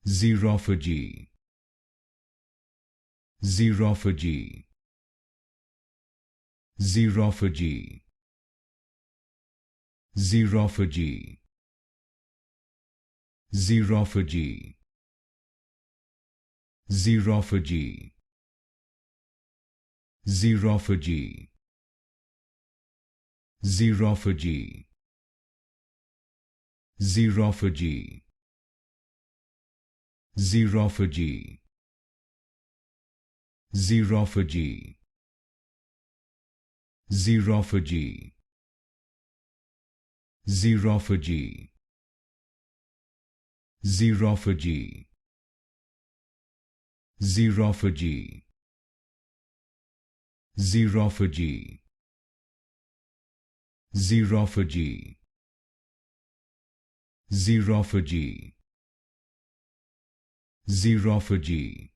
Xerophagy, Xerophagy, Xerophagy, Xerophagy, Xerophagy, Xerophagy, Xerophagy, Xerophagy, Xerophagy, Xerophagy, Xerophagy, Xerophagy, Xerophagy, Xerophagy, Xerophagy, Xerophagy, Xerophagy, Xerophagy, Xerophagy,